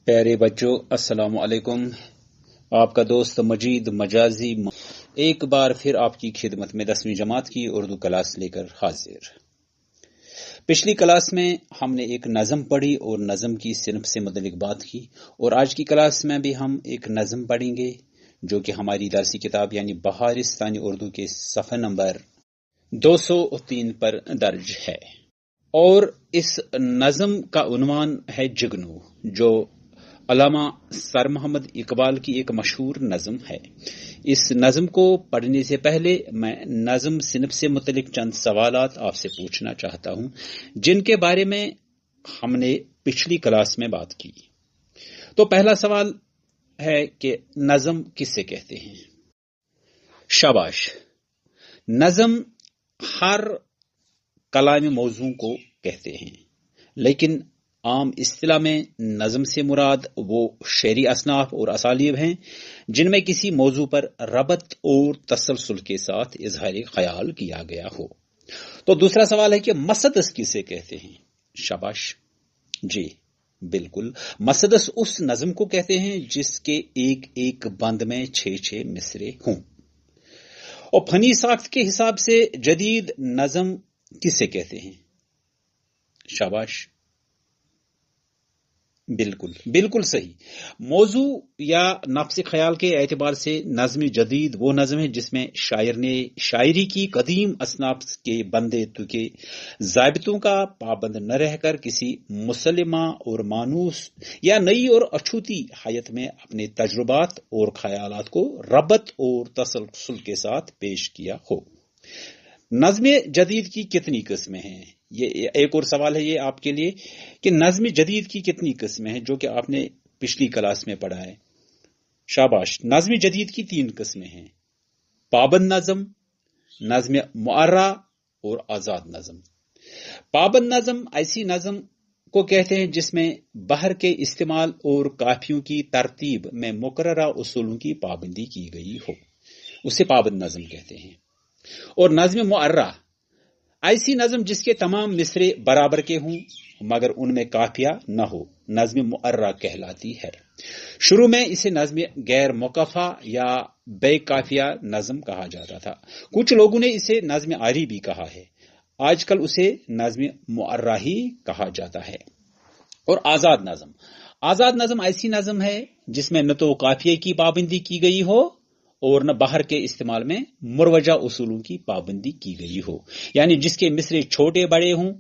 پیارے بچوں، السلام علیکم۔ آپ کا دوست مجید مجازی ایک بار پھر آپ کی خدمت میں 10ویں جماعت کی اردو کلاس لے کر حاضر۔ پچھلی کلاس میں ہم نے ایک نظم پڑھی اور نظم کی صنف سے متعلق بات کی، اور آج کی کلاس میں بھی ہم ایک نظم پڑھیں گے جو کہ ہماری درسی کتاب یعنی بہارستانی اردو کے صفحہ نمبر 203 پر درج ہے، اور اس نظم کا عنوان ہے جگنو، جو علامہ سر محمد اقبال کی ایک مشہور نظم ہے۔ اس نظم کو پڑھنے سے پہلے میں نظم صنف سے متعلق چند سوالات آپ سے پوچھنا چاہتا ہوں جن کے بارے میں ہم نے پچھلی کلاس میں بات کی۔ تو پہلا سوال ہے کہ نظم کس سے کہتے ہیں؟ شاباش، نظم ہر کلامی موضوع کو کہتے ہیں، لیکن عام اصطلاح میں نظم سے مراد وہ شعری اصناف اور اسالیب ہیں جن میں کسی موضوع پر ربط اور تسلسل کے ساتھ اظہار خیال کیا گیا ہو۔ تو دوسرا سوال ہے کہ مسدس کسے کہتے ہیں؟ شاباش، جی بالکل، مسدس اس نظم کو کہتے ہیں جس کے ایک ایک بند میں 6 مصرے ہوں۔ اور فنی ساخت کے حساب سے جدید نظم کسے کہتے ہیں؟ شاباش، بالکل صحیح۔ موضوع یا نفس خیال کے اعتبار سے نظم جدید وہ نظم ہے جس میں شاعر نے شاعری کی قدیم اصناف کے بندے کے ضابطوں کا پابند نہ رہ کر کسی مسلمہ اور مانوس یا نئی اور اچھوتی حیت میں اپنے تجربات اور خیالات کو ربط اور تسلسل کے ساتھ پیش کیا ہو۔ نظم جدید کی کتنی قسمیں ہیں؟ یہ ایک اور سوال ہے یہ آپ کے لیے کہ نظم جدید کی کتنی قسمیں ہیں، جو کہ آپ نے پچھلی کلاس میں پڑھا ہے۔ شاباش، نظم جدید کی 3 قسمیں ہیں: پابند نظم، نظم معرہ اور آزاد نظم۔ پابند نظم ایسی نظم کو کہتے ہیں جس میں بحر کے استعمال اور قافیوں کی ترتیب میں مقررہ اصولوں کی پابندی کی گئی ہو، اسے پابند نظم کہتے ہیں۔ اور نظم معرہ ایسی نظم جس کے تمام مصرے برابر کے ہوں مگر ان میں قافیہ نہ ہو، نظم معرہ کہلاتی ہے۔ شروع میں اسے نظم غیر مقفع یا بے قافیہ نظم کہا جاتا تھا، کچھ لوگوں نے اسے نظم عاری بھی کہا ہے، آج کل اسے نظم معرہ ہی کہا جاتا ہے۔ اور آزاد نظم ایسی نظم ہے جس میں نہ تو قافیے کی پابندی کی گئی ہو اور نہ بحر کے استعمال میں مروجہ اصولوں کی پابندی کی گئی ہو، یعنی جس کے مصرے چھوٹے بڑے ہوں،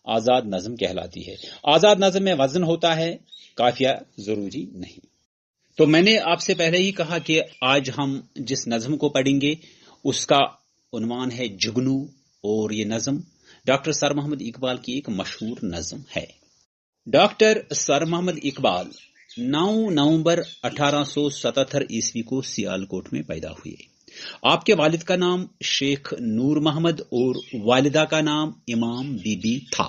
آزاد نظم کہلاتی ہے۔ آزاد نظم میں وزن ہوتا ہے، قافیہ ضروری نہیں۔ تو میں نے آپ سے پہلے ہی کہا کہ آج ہم جس نظم کو پڑھیں گے اس کا عنوان ہے جگنو، اور یہ نظم ڈاکٹر سر محمد اقبال کی ایک مشہور نظم ہے۔ ڈاکٹر سر محمد اقبال 9 نومبر 1877 عیسوی کو سیالکوٹ میں پیدا ہوئے۔ آپ کے والد کا نام شیخ نور محمد اور والدہ کا نام امام بی بی تھا۔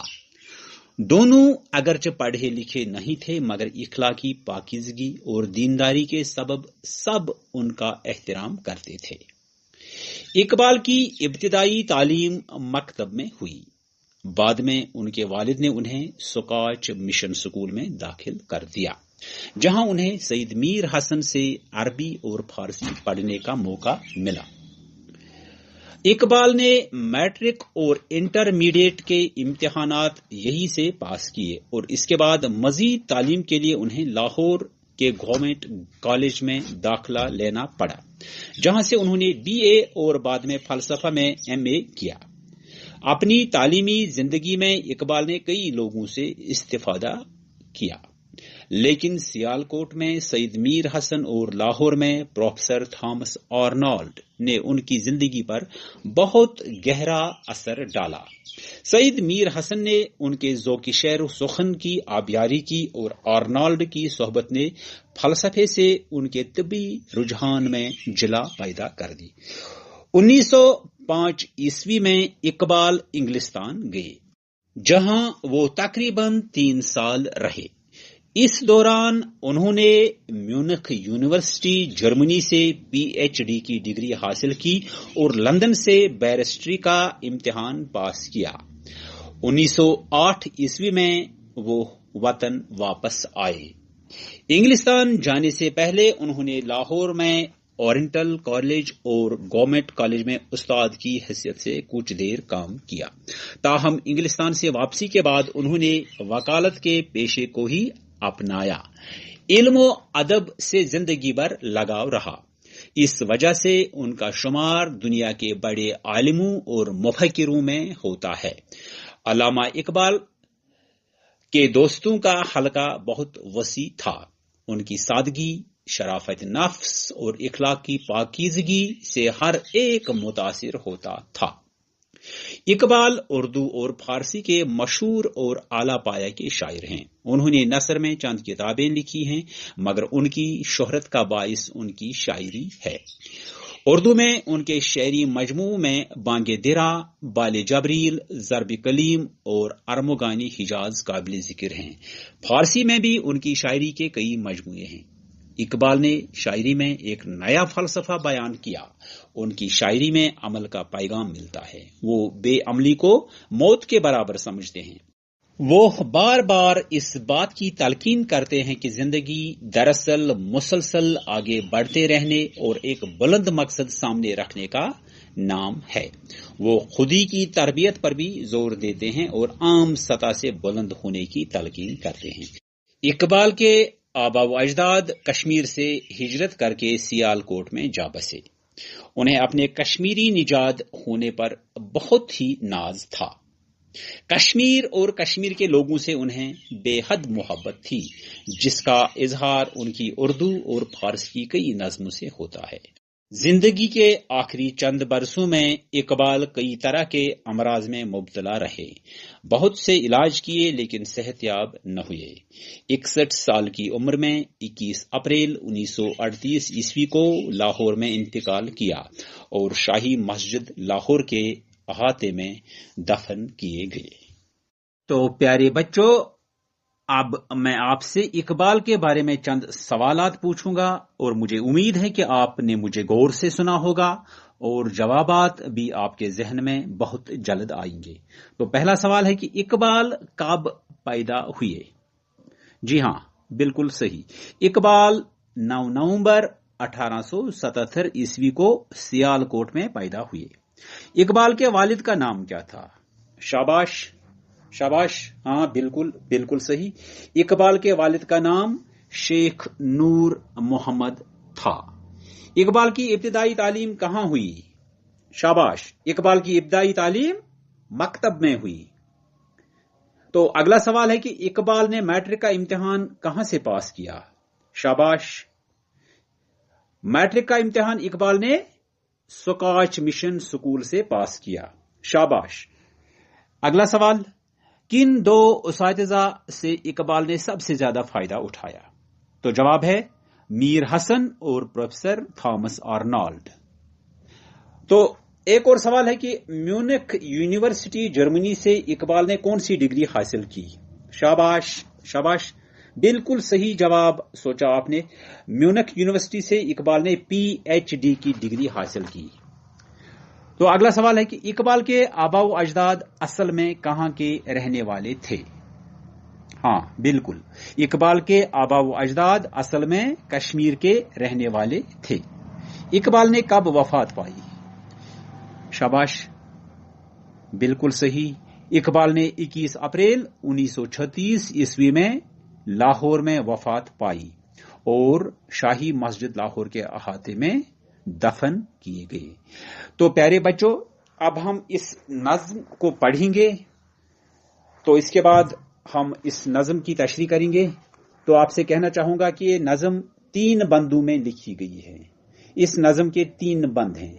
دونوں اگرچہ پڑھے لکھے نہیں تھے مگر اخلاقی پاکیزگی اور دینداری کے سبب سب ان کا احترام کرتے تھے۔ اقبال کی ابتدائی تعلیم مکتب میں ہوئی، بعد میں ان کے والد نے انہیں سکاچ مشن سکول میں داخل کر دیا، جہاں انہیں سید میر حسن سے عربی اور فارسی پڑھنے کا موقع ملا۔ اقبال نے میٹرک اور انٹرمیڈیٹ کے امتحانات یہی سے پاس کیے، اور اس کے بعد مزید تعلیم کے لیے انہیں لاہور کے گورنمنٹ کالج میں داخلہ لینا پڑا، جہاں سے انہوں نے BA اور بعد میں فلسفہ میں MA کیا۔ اپنی تعلیمی زندگی میں اقبال نے کئی لوگوں سے استفادہ کیا، لیکن سیالکوٹ میں سید میر حسن اور لاہور میں پروفیسر تھامس آرنالڈ نے ان کی زندگی پر بہت گہرا اثر ڈالا۔ سید میر حسن نے ان کے ذوق شعر و سخن کی آبیاری کی، اور آرنالڈ کی صحبت نے فلسفے سے ان کے طبی رجحان میں جلا پیدا کر دی۔ 1905 عیسوی میں اقبال انگلستان گئے، جہاں وہ تقریباً 3 سال رہے۔ اس دوران انہوں نے میونخ یونیورسٹی جرمنی سے PhD کی ڈگری حاصل کی اور لندن سے بیرسٹری کا امتحان پاس کیا۔ 1908 عیسوی میں وہ وطن واپس آئے इंग्लिस्तान जाने से पहले उन्होंने लाहौर में ओरिएंटल कॉलेज और गवर्नमेंट कॉलेज में उस्ताद की हैसियत से कुछ देर काम किया। ताहम इंग्लिस्तान से वापसी के बाद उन्होंने वकालत के पेशे को ही अपनाया। इल्म व अदब से जिंदगी भर लगाव रहा। इस वजह से उनका शुमार दुनिया के बड़े आलिमों और मुफक्किरों में होता है। अल्लामा इकबाल के दोस्तों का हलका बहुत वसी था। उनकी सादगी, शराफत नफ्स और इखलाक की पाकीज़गी से हर एक मुतासिर होता था। इकबाल उर्दू और फारसी के मशहूर और आला पाया के शायर हैं। उन्होंने नसर में चंद किताबें लिखी हैं, मगर उनकी शोहरत का बाइस उनकी शायरी है। उर्दू में उनके शायरी मजमू में बांगे दिरा, बाले जबरील, ज़रब कलीम और अरमुगानी हिजाज काबिल जिक्र हैं। फारसी में भी उनकी शायरी के कई मजमूए हैं। इकबाल ने शायरी में एक नया फलसफा बयान किया। उनकी शायरी में अमल का पैगाम मिलता है। वो बेअमली को मौत के बराबर समझते हैं। वो बार बार इस बात की तलकीन करते हैं कि जिंदगी दरअसल मुसलसल आगे बढ़ते रहने और एक बुलंद मकसद सामने रखने का नाम है। वो खुदी की तरबियत पर भी जोर देते हैं और आम सतह से बुलंद होने की तलकीन करते हैं। इकबाल के आबा व अजदाद कश्मीर से हिजरत करके सियालकोट में जा बसे। उन्हें अपने कश्मीरी निजात होने पर बहुत ही नाज था। कश्मीर और कश्मीर के लोगों से उन्हें बेहद मोहब्बत थी, जिसका इजहार उनकी उर्दू और फारसी की कई नज़्मों से होता है। जिंदगी के आखिरी चंद बरसों में इकबाल कई तरह के अमराज में मुब्तला रहे। बहुत से इलाज किए लेकिन सेहतयाब न हुए। 61 साल की उम्र में 21 अप्रैल 1938 ईस्वी को लाहौर में इंतकाल किया और शाही मस्जिद लाहौर के अहाते में दफन किए गए। तो प्यारे बच्चों, अब मैं आपसे इकबाल के बारे में चंद सवालात पूछूंगा और मुझे उम्मीद है कि आपने मुझे गौर से सुना होगा और जवाबात भी आपके जहन में बहुत जल्द आएंगे। तो पहला सवाल है कि इकबाल कब पैदा हुए? जी हां, बिल्कुल सही। इकबाल 9 नवंबर 1877 ईस्वी को सियालकोट में पैदा हुए। इकबाल के वालिद का नाम क्या था? शाबाश शाबाश, हाँ बिल्कुल सही। इकबाल के वालिद का नाम शेख नूर मोहम्मद था। इकबाल की इब्तिदाई तालीम कहां हुई? शाबाश, इकबाल की इब्तिदाई तालीम मकतब में हुई। तो अगला सवाल है कि इकबाल ने मैट्रिक का इम्तिहान कहां से पास किया? शाबाश, मैट्रिक का इम्तिहान इकबाल ने स्कॉच मिशन स्कूल से पास किया। शाबाश। अगला सवाल, किन दो उस्तादा से इकबाल ने सबसे ज्यादा फायदा उठाया? तो जवाब है मीर हसन और प्रोफेसर थॉमस आर्नल्ड। तो एक और सवाल है कि म्यूनिख यूनिवर्सिटी जर्मनी से इकबाल ने कौन सी डिग्री हासिल की? शाबाश शाबाश, बिल्कुल सही जवाब सोचा आपने। म्यूनिख यूनिवर्सिटी से इकबाल ने पीएचडी की डिग्री हासिल की। तो अगला सवाल है कि इकबाल के आबा व अजदाद असल में कहां के रहने वाले थे? हां बिल्कुल, इकबाल के आबा व अजदाद असल में कश्मीर के रहने वाले थे। इकबाल ने कब वफात पाई? शाबाश, बिल्कुल सही। इकबाल ने 21 अप्रैल 1936 ईस्वी में लाहौर में वफात पाई और शाही मस्जिद लाहौर के अहाते में दफन किए गए। तो प्यारे बच्चों, अब हम इस नज्म को पढ़ेंगे, तो इसके बाद हम इस नज्म की तशरीह करेंगे। तो आपसे कहना चाहूंगा कि ये नज्म 3 बंदों में लिखी गई है। इस नज्म के 3 बंद हैं।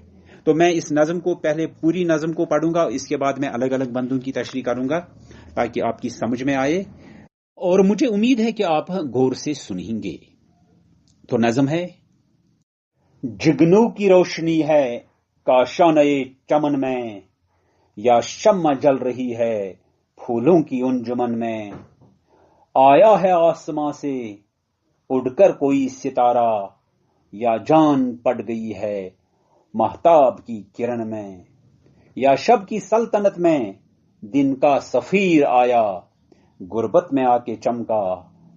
तो मैं इस नज्म को पहले पूरी नज्म को पढ़ूंगा, इसके बाद मैं अलग अलग बंदों की तशरीह करूंगा ताकि आपकी समझ में आए, और मुझे उम्मीद है कि आप गौर से सुनेंगे। तो नज्म है, जिगनू की रोशनी है काशाने चमन में, या शम्मा जल रही है फूलों की अंजुमन में। आया है आसमां से उड़कर कोई सितारा, या जान पड़ गई है महताब की किरण में। या शब की सल्तनत में दिन का सफीर आया, गुर्बत में आके चमका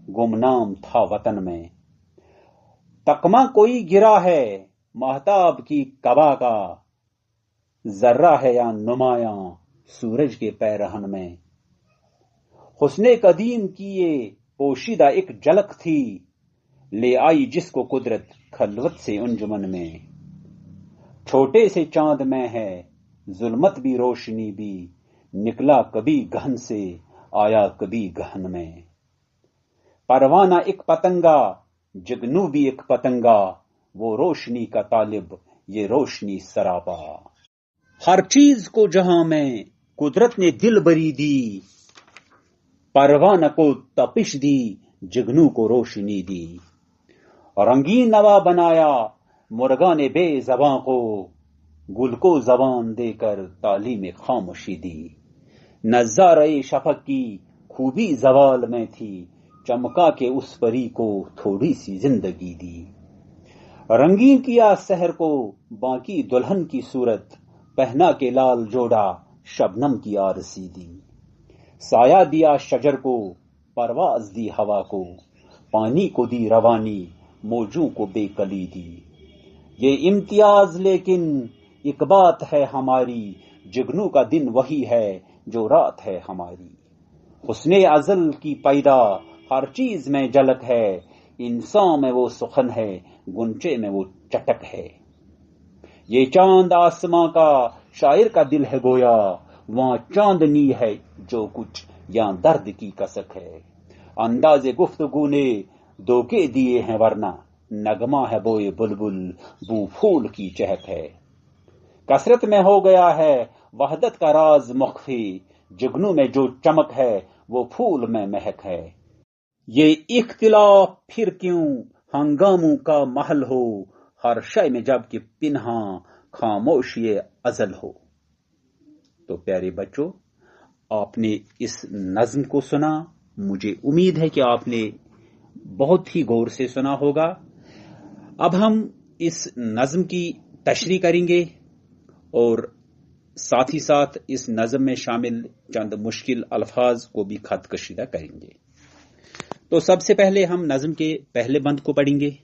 गुमनाम था वतन में। तकमा कोई गिरा है महताब की कबा का, जर्रा है या नुमाया सूरज के पैरहन में। हुस्ने कदीम की ये पोशीदा एक झलक थी, ले आई जिसको कुदरत खलवत से अंजुमन में। छोटे से चांद में है जुल्मत भी रोशनी भी, निकला कभी गहन से आया कभी गहन में। परवाना एक पतंगा जगनू भी एक पतंगा, वो रोशनी का तालिब ये रोशनी सरापा। हर चीज को जहां में कुदरत ने दिल बरी दी, परवाना को तपिश दी जगनू को रोशनी दी। रंगीन नवा बनाया मुर्गा ने बेज़बां को, गुल को जबान देकर तालीम खामोशी दी। नज़ारे शफक की खूबी जवाल में थी, चमका के उस परी को थोड़ी सी जिंदगी दी। रंगीन किया सहर को बाकी दुल्हन की सूरत, पहना के लाल जोड़ा शबनम की आरसी दी। साया दिया शजर को परवाज दी हवा को, पानी को दी रवानी मौजों को बेकली दी। ये इम्तियाज लेकिन एक बात है हमारी, जुगनू का दिन वही है जो रात है हमारी। हुस्ने अजल की पैदा हर चीज में झलक है, इंसान में वो सुखन है गुंचे में वो चटक है। ये चांद आसमां का शायर का दिल है गोया, वहां चांदनी है जो कुछ यहाँ दर्द की कसक है। अंदाजे गुफ्तगू ने धोखे दिए हैं वरना, नगमा है बोए बुलबुल बू फूल की चहक है। कसरत में हो गया है वहदत का राज मुख्फी, जुगनू में जो चमक है वो फूल में महक है। ये इख्तिलाफ फिर क्यों हंगामों का महल हो, हर शय में जबकि पिन्हा खामोशी अजल हो। तो प्यारे बच्चों, आपने इस नज्म को सुना, मुझे उम्मीद है कि आपने बहुत ही गौर से सुना होगा। अब हम इस नज्म की तशरीह करेंगे और साथ ही साथ इस नज्म में शामिल चंद मुश्किल अल्फाज को भी खत कशीदा करेंगे। तो सबसे पहले हम नज्म के पहले बंद को पढ़ेंगे,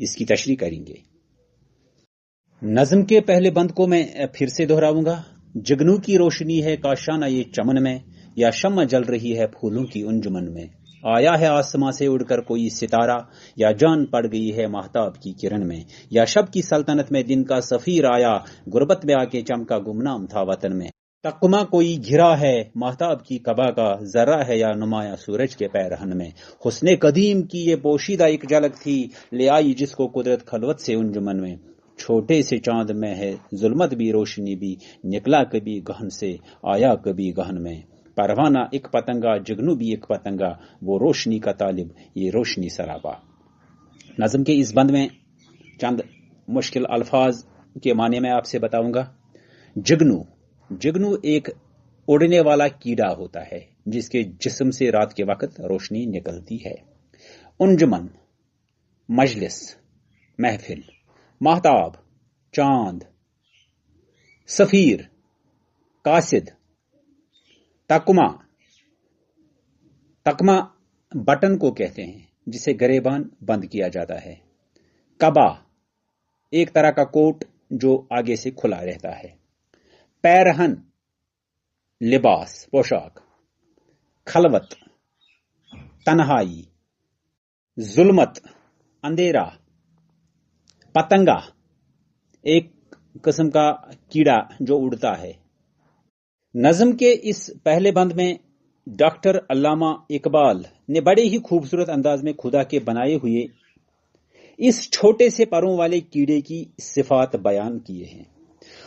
इसकी तशरीह करेंगे। नज्म के पहले बंद को मैं फिर से दोहराऊंगा। जुगनू की रोशनी है काशाना ये चमन में, या शम्मा जल रही है फूलों की अंजुमन में। आया है आसमां से उड़कर कोई सितारा, या जान पड़ गई है महताब की किरण में। या शब की सल्तनत में दिन का सफीर आया, गुर्बत में आके चमका गुमनाम था वतन में। तकमा कोई घिरा है महताब की कबा का, जरा है या नुमाया सूरज के पैरहन में। हुस्ने कदीम की ये पोशीदा एक झलक थी, ले आई जिसको कुदरत खलवत से अंजुमन में। छोटे से चांद में है जुल्मत भी रोशनी भी, निकला कभी गहन से आया कभी गहन में। परवाना एक पतंगा जुगनू भी एक पतंगा, वो रोशनी का तालिब ये रोशनी सराबा। नज्म के इस बंद में चंद मुश्किल अल्फाज के माने मैं आपसे बताऊंगा। जुगनू एक उड़ने वाला कीड़ा होता है जिसके जिस्म से रात के वक्त रोशनी निकलती है। अंजुमन मजलिस महफिल, महताब चांद, सफीर कासिद, तकमा बटन को कहते हैं जिसे गरेबान बंद किया जाता है। कबा एक तरह का कोट जो आगे से खुला रहता है। पैरहन लिबास पोशाक। खलवत तन्हाई। जुल्मत अंधेरा। पतंगा एक किस्म का कीड़ा जो उड़ता है। नज्म के इस पहले बंद में डॉक्टर अल्लामा इकबाल ने बड़े ही खूबसूरत अंदाज में खुदा के बनाए हुए इस छोटे से परों वाले कीड़े की सिफात बयान किए हैं।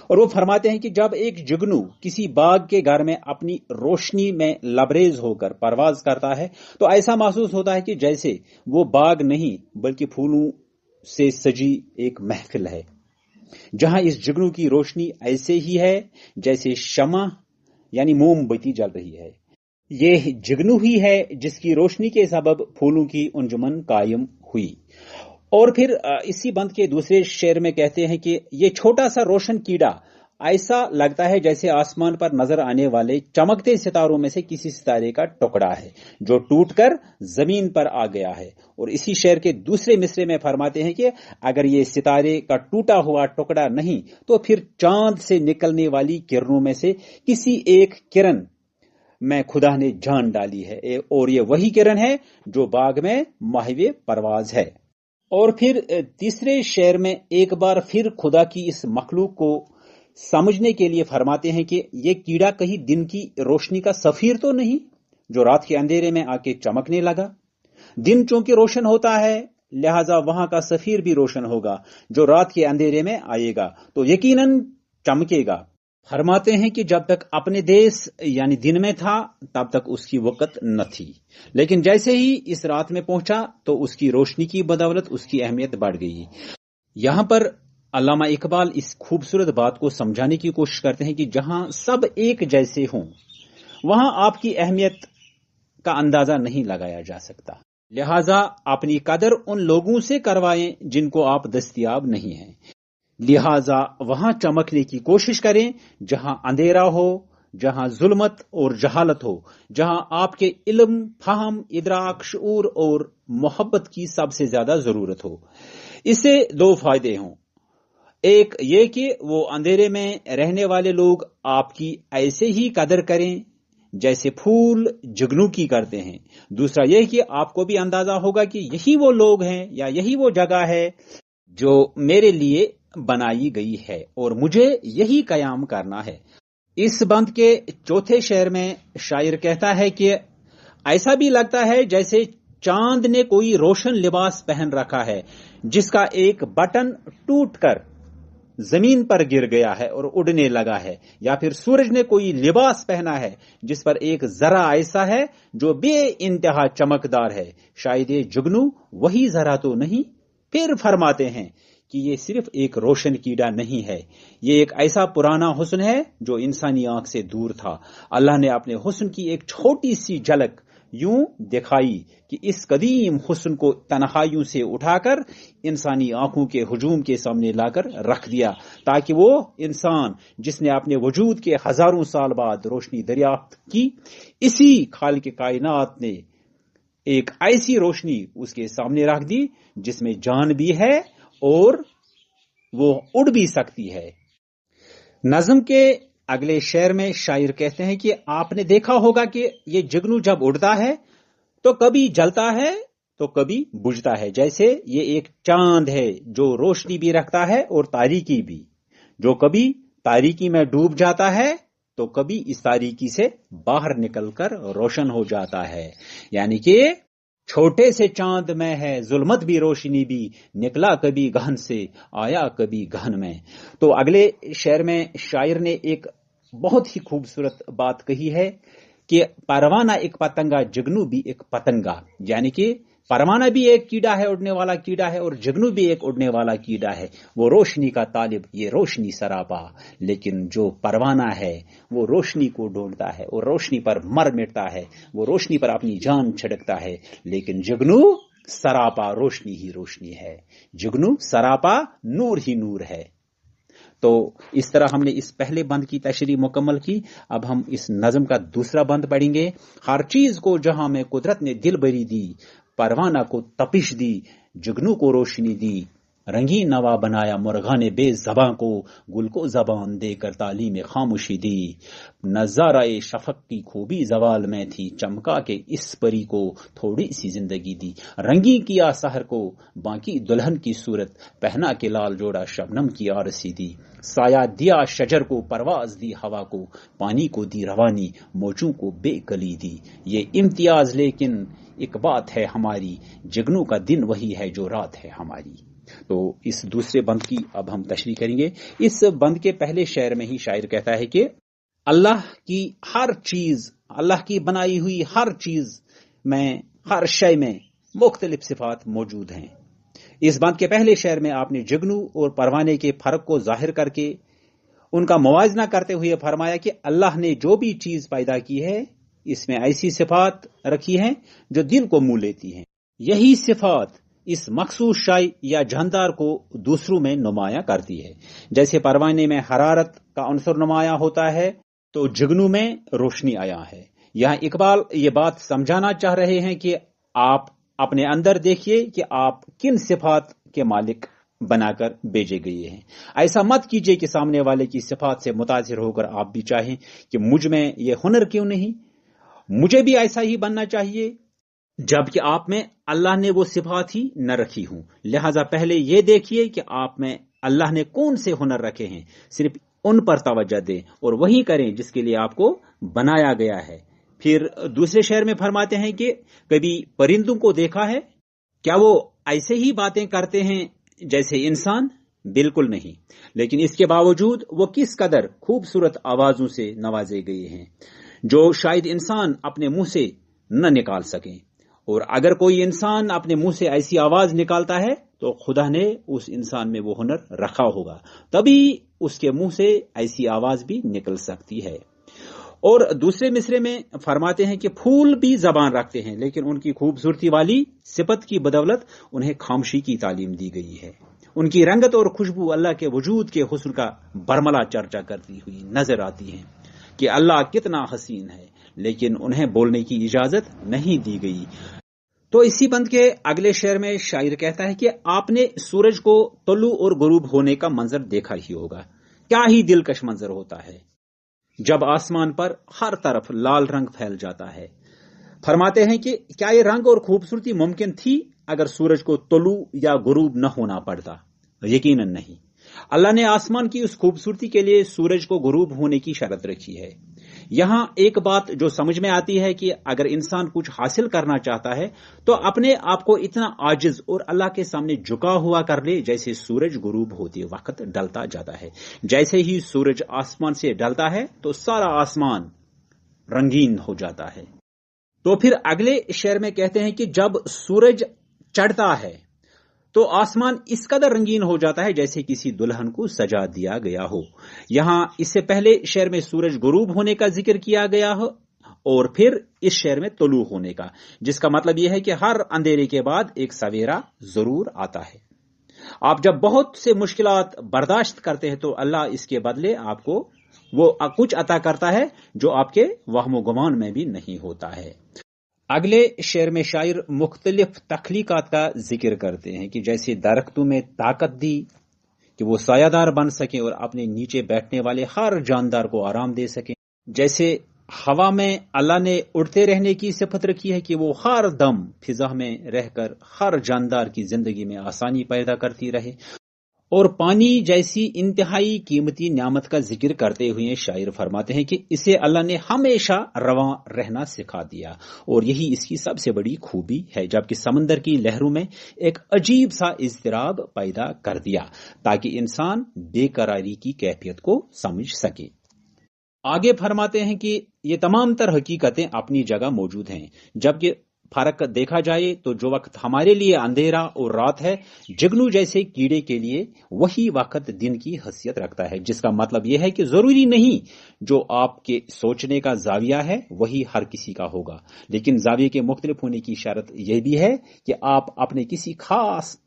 और वो फरमाते हैं कि जब एक जुगनू किसी बाग के घर में अपनी रोशनी में लबरेज होकर परवाज करता है तो ऐसा महसूस होता है कि जैसे वो बाग नहीं बल्कि फूलों से सजी एक महफिल है, जहां इस जुगनू की रोशनी ऐसे ही है जैसे शमा यानी मोमबत्ती जल रही है। यह जुगनू ही है जिसकी रोशनी के सबब फूलों की अंजुमन कायम हुई। और फिर इसी बंद के दूसरे शेर में कहते हैं कि ये छोटा सा रोशन कीड़ा ऐसा लगता है जैसे आसमान पर नजर आने वाले चमकते सितारों में से किसी सितारे का टुकड़ा है जो टूटकर जमीन पर आ गया है। और इसी शेर के दूसरे मिसरे में फरमाते हैं कि अगर ये सितारे का टूटा हुआ टुकड़ा नहीं तो फिर चांद से निकलने वाली किरणों में से किसी एक किरण में खुदा ने जान डाली है, और ये वही किरण है जो बाग में माहिवे परवाज है। और फिर तीसरे शेर में एक बार फिर खुदा की इस मखलूक को समझने के लिए फरमाते हैं कि ये कीड़ा कहीं दिन की रोशनी का सफीर तो नहीं जो रात के अंधेरे में आके चमकने लगा। दिन चूंकि रोशन होता है लिहाजा वहां का सफीर भी रोशन होगा जो रात के अंधेरे में आएगा तो यकीनन चमकेगा। फरमाते हैं कि जब तक अपने देश यानी दिन में था तब तक उसकी वक़्त न थी, लेकिन जैसे ही इस रात में पहुंचा तो उसकी रोशनी की बदौलत उसकी अहमियत बढ़ गई। यहां पर अल्लामा इकबाल इस खूबसूरत बात को समझाने की कोशिश करते हैं कि जहां सब एक जैसे हों वहां आपकी अहमियत का अंदाजा नहीं लगाया जा सकता। लिहाजा अपनी कदर उन लोगों से करवाएं जिनको आप दस्तयाब नहीं हैं। लिहाजा वहां चमकने की कोशिश करें जहां अंधेरा हो, जहां जुल्मत और जहालत हो, जहां आपके इल्म, फहम, इदराक, शऊर और मोहब्बत की सबसे ज्यादा जरूरत हो। इससे दो फायदे हों। एक ये कि वो अंधेरे में रहने वाले लोग आपकी ऐसे ही कदर करें जैसे फूल जुगनू की करते हैं। दूसरा यह कि आपको भी अंदाजा होगा कि यही वो लोग हैं या यही वो जगह है जो मेरे लिए बनाई गई है और मुझे यही कयाम करना है। इस बंद के चौथे शेर में शायर कहता है कि ऐसा भी लगता है जैसे चांद ने कोई रोशन लिबास पहन रखा है जिसका एक बटन टूटकर जमीन पर गिर गया है और उड़ने लगा है, या फिर सूरज ने कोई लिबास पहना है जिस पर एक जरा ऐसा है जो बे इंतहा चमकदार है, शायद ये जुगनू वही जरा तो नहीं। फिर फरमाते हैं कि ये सिर्फ एक रोशन कीड़ा नहीं है, ये एक ऐसा पुराना हुस्न है जो इंसानी आंख से दूर था। अल्लाह ने अपने हुस्न की एक छोटी सी झलक यूं दिखाई कि इस कदीम हुस्न को तन्हाइयों से उठाकर इंसानी आंखों के हुजूम के सामने लाकर रख दिया ताकि वो इंसान जिसने अपने वजूद के हजारों साल बाद रोशनी दरियाफ्त की, इसी खालिक कायनात ने एक ऐसी रोशनी उसके सामने रख दी जिसमें जान भी है और वो उड़ भी सकती है। नज्म के अगले शेर में शायर कहते हैं कि आपने देखा होगा कि ये जुगनू जब उड़ता है तो कभी जलता है तो कभी बुझता है, जैसे ये एक चांद है जो रोशनी भी रखता है और तारीकी भी, जो कभी तारीकी में डूब जाता है तो कभी इस तारीकी से बाहर निकलकर रोशन हो जाता है। यानी कि छोटे से चांद में है जुल्मत भी रोशनी भी, निकला कभी गहन से आया कभी गहन में। तो अगले शेर में शायर ने एक बहुत ही खूबसूरत बात कही है कि परवाना एक पतंगा जुगनू भी एक पतंगा, यानी कि परवाना भी एक कीड़ा है, उड़ने वाला कीड़ा है, और जुगनू भी एक उड़ने वाला कीड़ा है। वो रोशनी का तालिब, ये रोशनी सरापा, लेकिन जो परवाना है वो रोशनी को ढूंढता है और रोशनी पर मर मिटता है, वो रोशनी पर अपनी जान छिड़कता है। लेकिन जुगनू सरापा रोशनी ही रोशनी है, जुगनू सरापा नूर ही नूर है। तो इस तरह हमने इस पहले बंद की तशरीह मुकम्मल की। अब हम इस नज़म का दूसरा बंद पढ़ेंगे। हर चीज को जहां में कुदरत ने दिल भरी दी, परवाना को तपिश दी, जुगनू को रोशनी दी, रंगीन नवा बनाया मुर्गाने बेज़बां को, गुल को जबान देकर तालीम खामोशी दी। नज़ाराए शफक की खूबी जवाल में थी, चमका के इस परी को थोड़ी सी जिंदगी दी। रंगी किया सहर को बाकी दुल्हन की सूरत, पहना के लाल जोड़ा शबनम की आरसी दी। साया दिया शजर को, परवाज दी हवा को, पानी को दी रवानी, मौजों को बेकली दी। ये इम्तियाज लेकिन एक बात है हमारी, जुगनू का दिन वही है जो रात है हमारी। तो इस दूसरे बंद की अब हम तशरीह करेंगे। इस बंद के पहले शेर में ही शायर कहता है कि अल्लाह की हर चीज, अल्लाह की बनाई हुई हर चीज में, हर शय में मुख्तलिफ सिफात मौजूद हैं। इस बंद के पहले शेर में आपने जुगनू और परवाने के फर्क को जाहिर करके उनका मुवाजना करते हुए फरमाया कि अल्लाह ने जो भी चीज पैदा की है इसमें ऐसी सिफात रखी हैं जो दिल को मुंह लेती हैं। यही सिफात इस मखसूस शाई या जानदार को दूसरों में नुमाया करती है। जैसे परवाने में हरारत का अंसर नुमाया होता है तो जुगनू में रोशनी आया है। यहाँ इकबाल ये बात समझाना चाह रहे हैं कि आप अपने अंदर देखिए कि आप किन सिफात के मालिक बनाकर भेजे गए हैं। ऐसा मत कीजिए कि सामने वाले की सिफात से मुतासिर होकर आप भी चाहें कि मुझ में ये हुनर क्यों नहीं, मुझे भी ऐसा ही बनना चाहिए, जबकि आप में अल्लाह ने वो सिफात ही न रखी हूं। लिहाजा पहले ये देखिए कि आप में अल्लाह ने कौन से हुनर रखे हैं, सिर्फ उन पर तवज्जो दें और वही करें जिसके लिए आपको बनाया गया है। फिर दूसरे शेर में फरमाते हैं कि कभी परिंदों को देखा है, क्या वो ऐसे ही बातें करते हैं जैसे इंसान? बिल्कुल नहीं, लेकिन इसके बावजूद वो किस कदर खूबसूरत आवाजों से नवाजे गए हैं जो शायद इंसान अपने मुंह से न निकाल सके। और अगर कोई इंसान अपने मुंह से ऐसी आवाज निकालता है तो खुदा ने उस इंसान में वो हुनर रखा होगा, तभी उसके मुंह से ऐसी आवाज भी निकल सकती है। और दूसरे मिसरे में फरमाते हैं कि फूल भी जबान रखते हैं, लेकिन उनकी खूबसूरती वाली सिफत की बदौलत उन्हें खामोशी की तालीम दी गई है। उनकी रंगत और खुशबू अल्लाह के वजूद के हुस्न का बरमला चर्चा करती हुई नजर आती है कि अल्लाह कितना हसीन है, लेकिन उन्हें बोलने की इजाजत नहीं दी गई। तो इसी बंद के अगले शेर में शायर कहता है कि आपने सूरज को तलू और गुरूब होने का मंजर देखा ही होगा। क्या ही दिलकश मंजर होता है जब आसमान पर हर तरफ लाल रंग फैल जाता है। फरमाते हैं कि क्या ये रंग और खूबसूरती मुमकिन थी अगर सूरज को तलू या गुरूब न होना पड़ता? यकीनन नहीं। अल्लाह ने आसमान की उस खूबसूरती के लिए सूरज को गुरूब होने की शर्त रखी है। यहां एक बात जो समझ में आती है कि अगर इंसान कुछ हासिल करना चाहता है तो अपने आप को इतना आजिज और अल्लाह के सामने झुका हुआ कर ले जैसे सूरज गुरूब होते वक्त ढलता जाता है। जैसे ही सूरज आसमान से ढलता है तो सारा आसमान रंगीन हो जाता है। तो फिर अगले शेर में कहते हैं कि जब सूरज चढ़ता है तो आसमान इस कदर रंगीन हो जाता है जैसे किसी दुल्हन को सजा दिया गया हो। यहां इससे पहले शेर में सूरज गुरूब होने का जिक्र किया गया हो और फिर इस शेर में तुलू होने का, जिसका मतलब यह है कि हर अंधेरे के बाद एक सवेरा जरूर आता है। आप जब बहुत से मुश्किलात बर्दाश्त करते हैं तो अल्लाह इसके बदले आपको वो कुछ अता करता है जो आपके वहमो गुमान में भी नहीं होता है। अगले शेर में शायर मुख्तलिफ तख्लीकात का जिक्र करते हैं कि जैसे दरख्तों में ताकत दी कि वो सायादार बन सके और अपने नीचे बैठने वाले हर जानदार को आराम दे सके, जैसे हवा में अल्लाह ने उड़ते रहने की सिफत रखी है कि वो हर दम फिजा में रहकर हर जानदार की जिंदगी में आसानी पैदा करती रहे, और पानी जैसी इंतहाई कीमती नियामत का जिक्र करते हुए शायर फरमाते हैं कि इसे अल्लाह ने हमेशा रवां रहना सिखा दिया और यही इसकी सबसे बड़ी खूबी है, जबकि समंदर की लहरों में एक अजीब सा इज़्तिराब पैदा कर दिया ताकि इंसान बेकरारी की कैफियत को समझ सके। आगे फरमाते हैं कि ये तमाम तर हकीकतें अपनी जगह मौजूद हैं, जबकि फर्क देखा जाए तो जो वक्त हमारे लिए अंधेरा और रात है, जुगनू जैसे कीड़े के लिए वही वक्त दिन की हैसियत रखता है, जिसका मतलब यह है कि जरूरी नहीं जो आपके सोचने का जाविया है वही हर किसी का होगा, लेकिन जाविये के मुख्तलिफ होने की शर्त यह भी है कि आप अपने किसी खास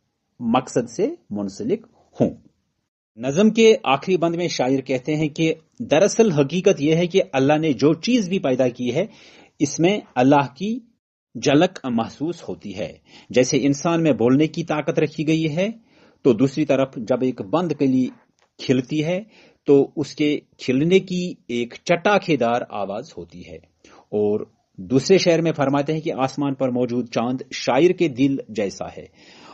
मकसद से मुंसलिक हों। नज़म के आखिरी बंद में शायर कहते हैं कि दरअसल हकीकत यह है कि अल्लाह ने जो चीज भी पैदा की है इसमें अल्लाह की झलक महसूस होती है। जैसे इंसान में बोलने की ताकत रखी गई है, तो दूसरी तरफ जब एक बंद कली खिलती है तो उसके खिलने की एक चटाखेदार आवाज होती है। और दूसरे शेर में फरमाते हैं कि आसमान पर मौजूद चांद शायर के दिल जैसा है,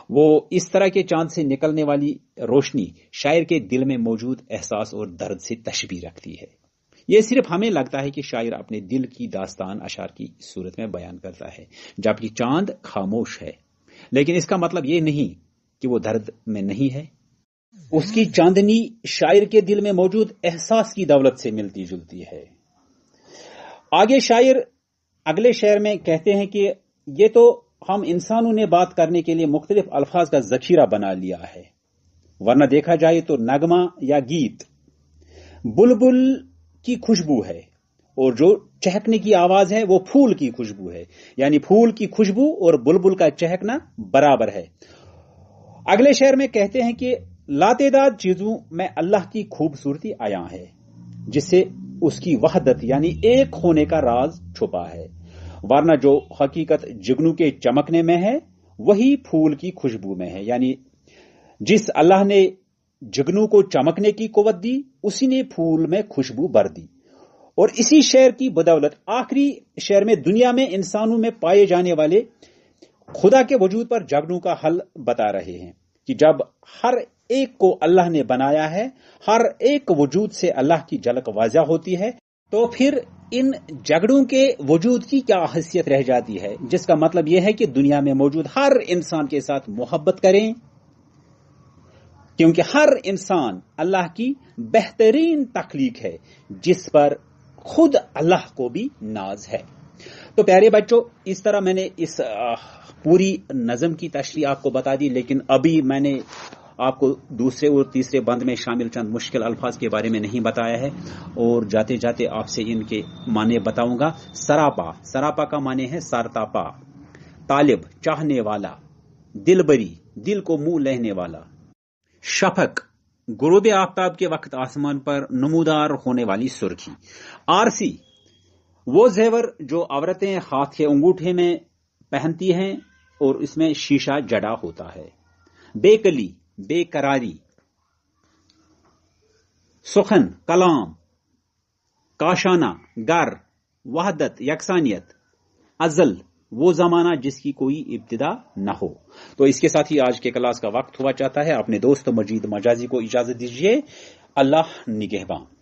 वो इस तरह के चांद से निकलने वाली रोशनी शायर के दिल में मौजूद एहसास और दर्द से तशबीह रखती है। यह सिर्फ हमें लगता है कि शायर अपने दिल की दास्तान अशार की सूरत में बयान करता है, जबकि चांद खामोश है, लेकिन इसका मतलब यह नहीं कि वो दर्द में नहीं है। उसकी चांदनी शायर के दिल में मौजूद एहसास की दौलत से मिलती जुलती है। आगे शायर अगले शेर में कहते हैं कि ये तो हम इंसानों ने बात करने के लिए मुख्तलिफ अल्फाज का जखीरा बना लिया है, वरना देखा जाए तो नगमा या गीत बुलबुल की खुशबू है और जो चहकने की आवाज है वो फूल की खुशबू है, यानी फूल की खुशबू और बुलबुल का चहकना बराबर है। اگلے شعر میں کہتے ہیں کہ لاتعداد چیزوں میں اللہ کی خوبصورتی عیاں ہے، جس سے اس کی وحدت یعنی ایک ہونے کا راز چھپا ہے، ورنہ جو حقیقت جگنو کے چمکنے میں ہے وہی پھول کی خوشبو میں ہے۔ یعنی جس اللہ نے جگنو کو چمکنے کی قوت دی، اسی نے پھول میں خوشبو بھر دی۔ اور اسی شعر کی بدولت آخری شعر میں دنیا میں انسانوں میں پائے جانے والے خدا کے وجود پر جگنو کا حل بتا رہے ہیں کہ جب ہر ایک کو اللہ نے بنایا ہے، ہر ایک وجود سے اللہ کی جھلک واضح ہوتی ہے، تو پھر ان جگڑوں کے وجود کی کیا حیثیت رہ جاتی ہے، جس کا مطلب یہ ہے کہ دنیا میں موجود ہر انسان کے ساتھ محبت کریں، کیونکہ ہر انسان اللہ کی بہترین تخلیق ہے جس پر خود اللہ کو بھی ناز ہے۔ تو پیارے بچوں، اس طرح میں نے اس پوری نظم کی تشریح آپ کو بتا دی، لیکن ابھی میں نے آپ کو دوسرے اور تیسرے بند میں شامل چند مشکل الفاظ کے بارے میں نہیں بتایا ہے، اور جاتے جاتے آپ سے ان کے معنی بتاؤں گا۔ سراپا، سراپا کا معنی ہے سارتاپا، طالب چاہنے والا، دلبری دل کو منہ لینے والا، شفق غروب آفتاب کے وقت آسمان پر نمودار ہونے والی سرخی، آرسی وہ زیور جو عورتیں ہاتھ کے انگوٹھے میں پہنتی ہیں اور اس میں شیشہ جڑا ہوتا ہے، بے کلی بے قراری، سخن کلام، کاشانہ گھر، وحدت یکسانیت، ازل وہ زمانہ جس کی کوئی ابتدا نہ ہو۔ تو اس کے ساتھ ہی آج کے کلاس کا وقت ہوا چاہتا ہے۔ اپنے دوست مجید مجازی کو اجازت دیجیے۔ اللہ نگہباں۔